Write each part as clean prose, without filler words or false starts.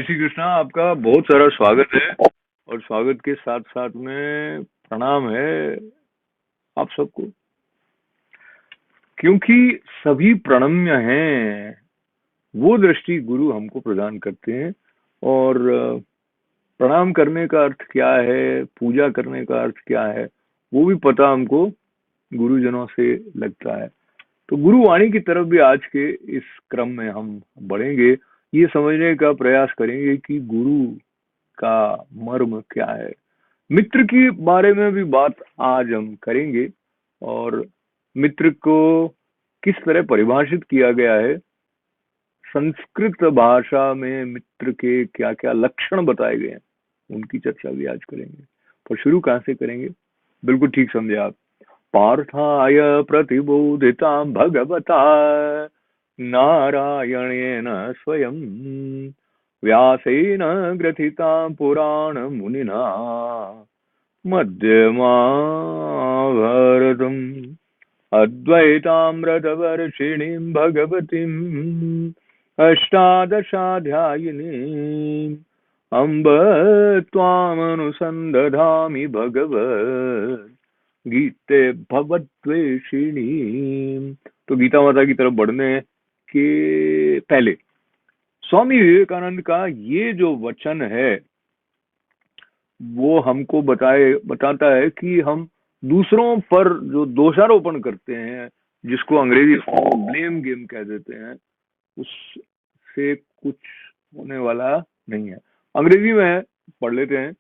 श्री कृष्णा, आपका बहुत सारा स्वागत है और स्वागत के साथ साथ में प्रणाम है आप सबको, क्योंकि सभी प्रणम्य हैं। वो दृष्टि गुरु हमको प्रदान करते हैं और प्रणाम करने का अर्थ क्या है, पूजा करने का अर्थ क्या है, वो भी पता हमको गुरुजनों से लगता है। तो गुरुवाणी की तरफ भी आज के इस क्रम में हम बढ़ेंगे, ये समझने का प्रयास करेंगे कि गुरु का मर्म क्या है। मित्र के बारे में भी बात आज हम करेंगे और मित्र को किस तरह परिभाषित किया गया है, संस्कृत भाषा में मित्र के क्या क्या लक्षण बताए गए हैं, उनकी चर्चा भी आज करेंगे। पर शुरू कहां से करेंगे? बिल्कुल ठीक समझे आप। पार्थाय प्रतिबोधितां भगवता नारायणेन स्वयं व्यासेन ग्रथितां पुराण मुनिना मध्यमाभरतम् अद्वैतामृतवर्षिणीं भगवतीम् अष्टादशाध्यायिनीम् अम्ब त्वामनुसन्दधामि भगवत् गीते भवद्वेषिणी। तो गीता माता की तरफ बढ़ने के पहले स्वामी विवेकानंद का ये जो वचन है वो हमको बताता है कि हम दूसरों पर जो दोषारोपण करते हैं, जिसको अंग्रेजी ब्लेम गेम कह देते हैं, उससे कुछ होने वाला नहीं है। अंग्रेजी में पढ़ लेते हैं,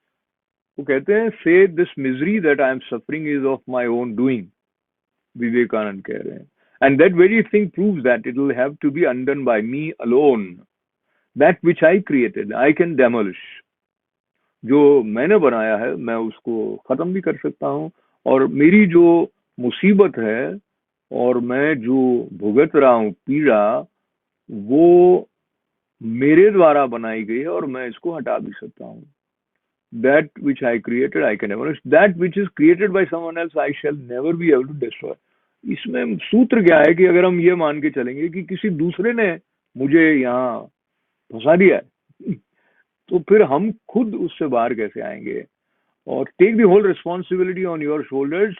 वो कहते हैं say this misery that I am suffering is of my own doing. Vivekananda कह रहे हैं, and that very thing proves that it will have to be undone by me alone. That which I created I can demolish. जो मैंने बनाया है मैं उसको खत्म भी कर सकता हूँ, और मेरी जो मुसीबत है और मैं जो भुगत रहा हूँ पीड़ा, वो मेरे द्वारा बनाई गई है और मैं इसको हटा भी सकता हूँ। That which I created, I can never. That which is created by someone else, I shall never be able to destroy. इसमें सूत्र क्या है कि अगर हम ये मान के चलेंगे कि किसी दूसरे ने मुझे यहाँ फंसा दिया है, तो फिर हम खुद उससे बाहर कैसे आएंगे? और take the whole responsibility on your shoulders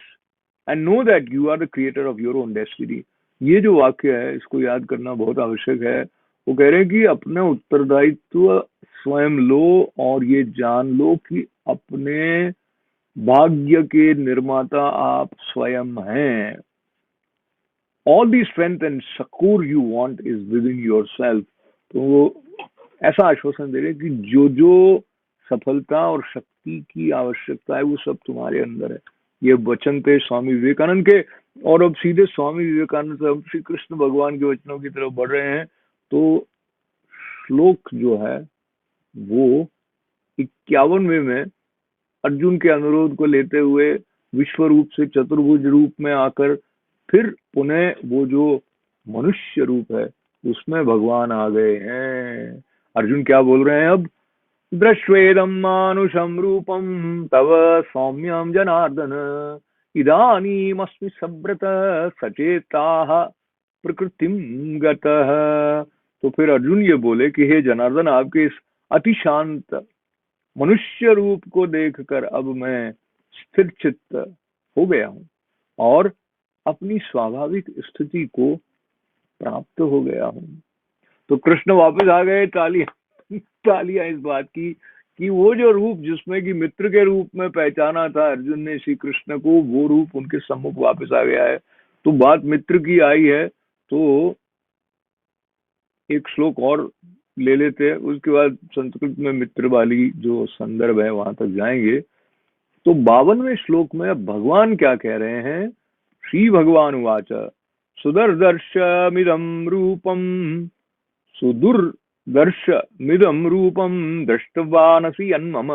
and know that you are the creator of your own destiny. ये जो वाक्य है इसको याद करना बहुत आवश्यक है। वो कह रहे हैं कि अपने उत्तरदायित्व स्वयं लो और ये जान लो कि अपने भाग्य के निर्माता आप स्वयं हैं। All the strength and secure you want is with in your self. तो वो ऐसा आश्वासन दे रहे हैं कि जो जो सफलता और शक्ति की आवश्यकता है वो सब तुम्हारे अंदर है। ये वचन थे स्वामी विवेकानंद के। और अब सीधे स्वामी विवेकानंद से हम श्री कृष्ण भगवान के वचनों की तरफ बढ़ रहे हैं। तो श्लोक जो है वो 51वें में अर्जुन के अनुरोध को लेते हुए विश्व रूप से चतुर्भुज रूप में आकर फिर पुनः वो जो मनुष्य रूप है उसमें भगवान आ गए हैं। अर्जुन क्या बोल रहे हैं अब? दृष्ट्वेदं मानुषं रूपं तव सौम्यं जनार्दन इदानीमस्मि सव्रत सचेताः प्रकृतिं गतः। तो फिर अर्जुन ये बोले कि हे जनार्दन, आपके इस अति शांत मनुष्य रूप को देखकर अब मैं स्थिर चित्त हो गया हूँ और अपनी स्वाभाविक स्थिति को प्राप्त हो गया हूँ। तो कृष्ण वापस आ गए। तालियां इस बात की कि वो जो रूप जिसमें कि मित्र के रूप में पहचाना था अर्जुन ने श्री कृष्ण को, वो रूप उनके सम्मुख वापस आ गया है। तो बात मित्र की आई है तो एक श्लोक और ले लेते हैं, उसके बाद संस्कृत में मित्र वाली जो संदर्भ है वहां तक जाएंगे। तो 52वें श्लोक में भगवान क्या कह रहे हैं? श्री भगवान उवाच सुदर्दर्शमिदं रूपम सुदुर्दर्शमिदं रूपम दृष्टवानसि यन्मम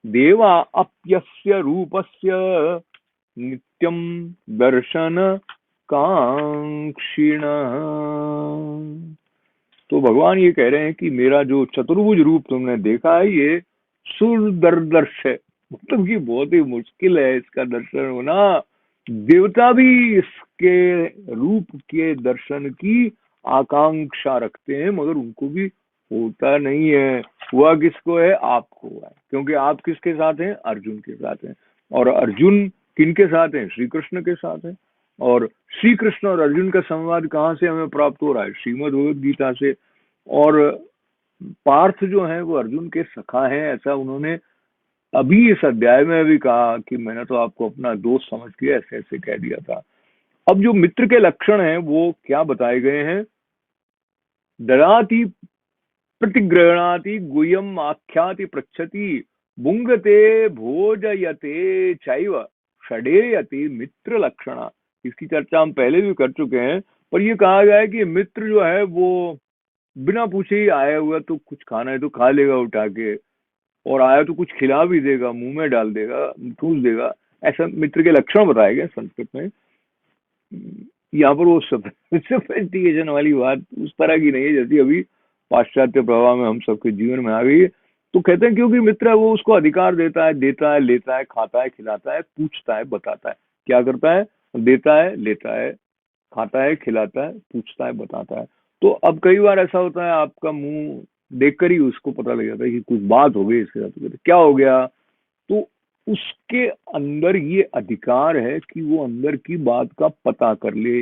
देवा अप्यस्य रूपस्य नित्यं दर्शन कांक्षिणः। तो भगवान ये कह रहे हैं कि मेरा जो चतुर्भुज रूप तुमने देखा है ये सुदर्दर्श है, मतलब कि बहुत ही मुश्किल है इसका दर्शन होना। देवता भी इसके रूप के दर्शन की आकांक्षा रखते हैं मगर उनको भी होता नहीं है, हुआ किसको है, आपको हुआ है, क्योंकि आप किसके साथ हैं, अर्जुन के साथ हैं, और अर्जुन किनके साथ हैं, श्री कृष्ण के साथ हैं। और श्री कृष्ण और अर्जुन का संवाद कहाँ से हमें प्राप्त हो रहा है, श्रीमद् भगवद गीता से। और पार्थ जो है वो अर्जुन के सखा हैं, ऐसा उन्होंने अभी इस अध्याय में भी कहा कि मैंने तो आपको अपना दोस्त समझ के ऐसे ऐसे कह दिया था। अब जो मित्र के लक्षण हैं वो क्या बताए गए हैं, ददाति प्रतिगृह्णाति गुह्यम आख्याति पृच्छति भुंगते भोजयते चैव षडेयति मित्र लक्षणा। इसकी चर्चा हम पहले भी कर चुके हैं, पर ये कहा गया है कि मित्र जो है वो बिना पूछे ही आया हुआ, तो कुछ खाना है तो खा लेगा उठा के, और आया तो कुछ खिला भी देगा, मुंह में डाल देगा, ठूस देगा। ऐसा मित्र के लक्षण बताए गए संस्कृत में। यहाँ पर वो सोफिस्टिकेशन वाली बात उस तरह की नहीं है जैसी अभी पाश्चात्य प्रभाव में हम सबके जीवन में आ गई है। तो कहते हैं क्योंकि मित्र है वो उसको अधिकार देता है, लेता है, खाता है, खिलाता है, पूछता है, बताता है। क्या करता है, देता है, लेता है, खाता है, खिलाता है, पूछता है, बताता है। तो अब कई बार ऐसा होता है आपका मुंह देखकर ही उसको पता लग जाता है कि कुछ बात हो गई इसके साथ, तो क्या हो गया, तो उसके अंदर ये अधिकार है कि वो अंदर की बात का पता कर ले।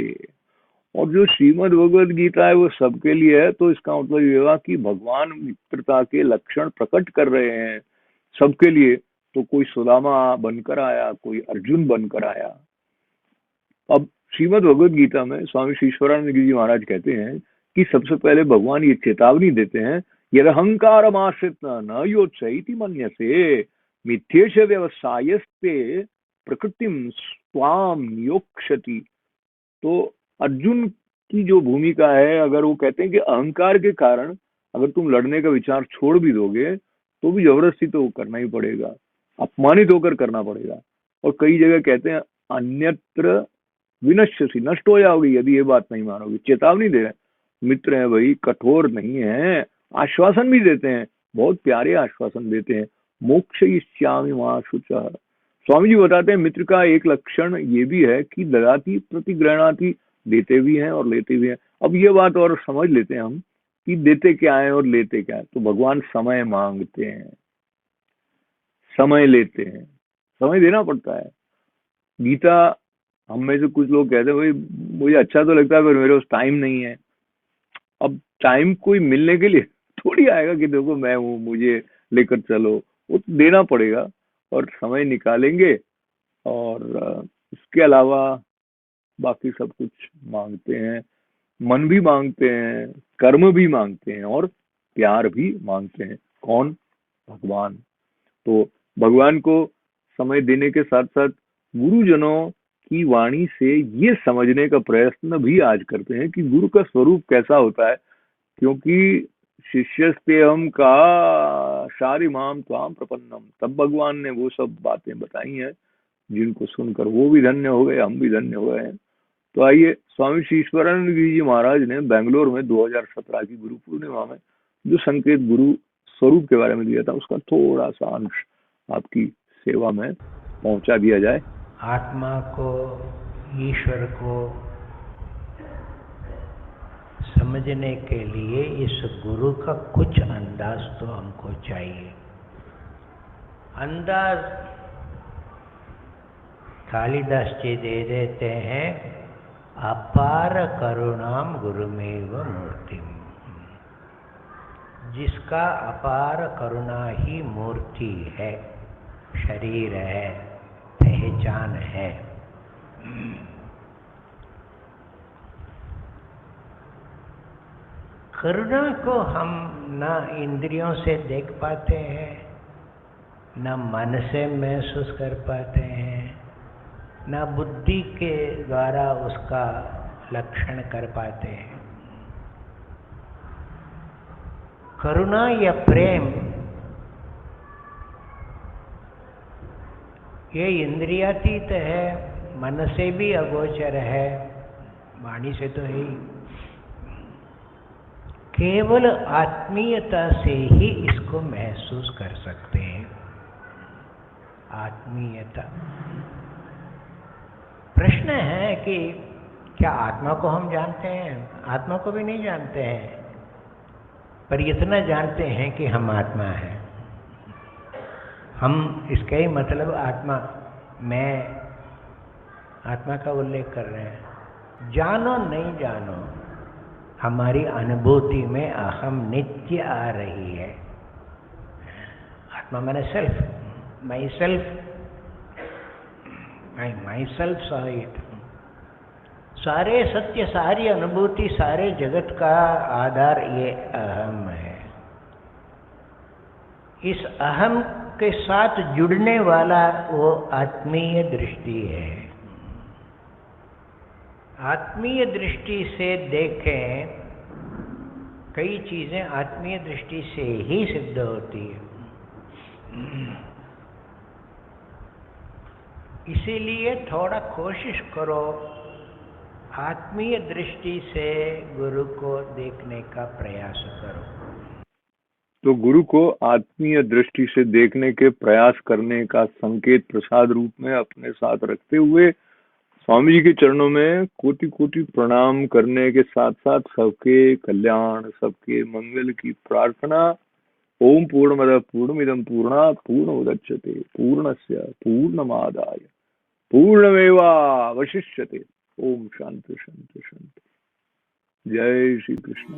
और जो श्रीमद् भगवद गीता है वो सबके लिए है, तो इसका मतलब ये हुआ कि भगवान मित्रता के लक्षण प्रकट कर रहे हैं सबके लिए। तो कोई सुदामा बनकर आया, कोई अर्जुन बनकर आया। अब श्रीमद् भगवद गीता में स्वामी श्री ईश्वरानंद गिरि जी महाराज कहते हैं कि सबसे पहले भगवान ये चेतावनी देते हैं, यदहंकार आश्रित न योत्सहिति मन्यसे मिथ्येश व्यवसायस्ते प्रकृतिम स्वाम नियोक्षति। तो अर्जुन की जो भूमिका है, अगर वो कहते हैं कि अहंकार के कारण अगर तुम लड़ने का विचार छोड़ भी दोगे तो भी जबरदस्ती तो करना ही पड़ेगा, अपमानित होकर करना पड़ेगा। और कई जगह कहते हैं अन्यत्र विनश्यसि, नष्ट हो जाओगी यदि ये बात नहीं मानोगे। चेतावनी दे रहे हैं, मित्र हैं भाई, कठोर नहीं है, आश्वासन भी देते हैं, बहुत प्यारे आश्वासन देते हैं। मोक्षयिष्यामि मा शुचः। स्वामी जी बताते हैं मित्र का एक लक्षण ये भी है कि ददाति प्रतिगृह्णाति, देते भी हैं और लेते भी हैं। अब ये बात और समझ लेते हैं हम कि देते क्या है और लेते क्या है। तो भगवान समय मांगते हैं, समय लेते हैं, समय देना पड़ता है। गीता, हम में से कुछ लोग कहते हैं भाई मुझे अच्छा तो लगता है पर मेरे पास टाइम नहीं है। अब टाइम कोई मिलने के लिए थोड़ी आएगा कि देखो मैं हूँ मुझे लेकर चलो, वो तो देना पड़ेगा और समय निकालेंगे। और इसके अलावा बाकी सब कुछ मांगते हैं, मन भी मांगते हैं, कर्म भी मांगते हैं और प्यार भी मांगते हैं। कौन, भगवान। तो भगवान को समय देने के साथ साथ गुरुजनों की वाणी से ये समझने का प्रयत्न भी आज करते हैं कि गुरु का स्वरूप कैसा होता है। क्योंकि शिष्यस्ते हम का शारिमाम त्वाम प्रपन्नम, तब भगवान ने वो सब बातें बताई हैं जिनको सुनकर वो भी धन्य हो गए, हम भी धन्य हो गए हैं। तो आइए, स्वामी श्री ईश्वरानंद गिरि जी महाराज ने बेंगलोर में 2017 की गुरु पूर्णिमा में जो संकेत गुरु स्वरूप के बारे में दिया था उसका थोड़ा सा अंश आपकी सेवा में पहुंचा दिया जाए। आत्मा को, ईश्वर को समझने के लिए इस गुरु का कुछ अंदाज तो हमको चाहिए। अंदाज कालिदास जी दे देते हैं, अपार करुणाम गुरुमेव मूर्तिम। जिसका अपार करुणा ही मूर्ति है, शरीर है, पहचान है। करुणा को हम ना इंद्रियों से देख पाते हैं, ना मन से महसूस कर पाते हैं, ना बुद्धि के द्वारा उसका लक्षण कर पाते हैं। करुणा या प्रेम ये इंद्रियातीत है, मन से भी अगोचर है, वाणी से तो है ही। केवल आत्मीयता से ही इसको महसूस कर सकते हैं। आत्मीयता। प्रश्न है कि क्या आत्मा को हम जानते हैं? आत्मा को भी नहीं जानते हैं। पर इतना जानते हैं कि हम आत्मा हैं। हम इसका ही मतलब आत्मा, मैं आत्मा का उल्लेख कर रहे हैं। जानो नहीं जानो, हमारी अनुभूति में अहम नित्य आ रही है। आत्मा मैंने self, my self saw it. सारे सत्य, सारी अनुभूति, सारे जगत का आधार ये अहम है। इस अहम के साथ जुड़ने वाला वो आत्मीय दृष्टि है। आत्मीय दृष्टि से देखें, कई चीजें आत्मीय दृष्टि से ही सिद्ध होती है। इसीलिए थोड़ा कोशिश करो आत्मीय दृष्टि से गुरु को देखने का प्रयास करो। तो गुरु को आत्मीय दृष्टि से देखने के प्रयास करने का संकेत प्रसाद रूप में अपने साथ रखते हुए स्वामी जी के चरणों में कोटि कोटि प्रणाम करने के साथ साथ सबके कल्याण, सबके मंगल की प्रार्थना। ओम पूर्णमदः पूर्णमिदं पूर्णात् पूर्णमुदच्यते पूर्णस्य पूर्णमादाय पूर्णमेवावशिष्यते। ओम शांति शांति शांति। जय श्री कृष्ण।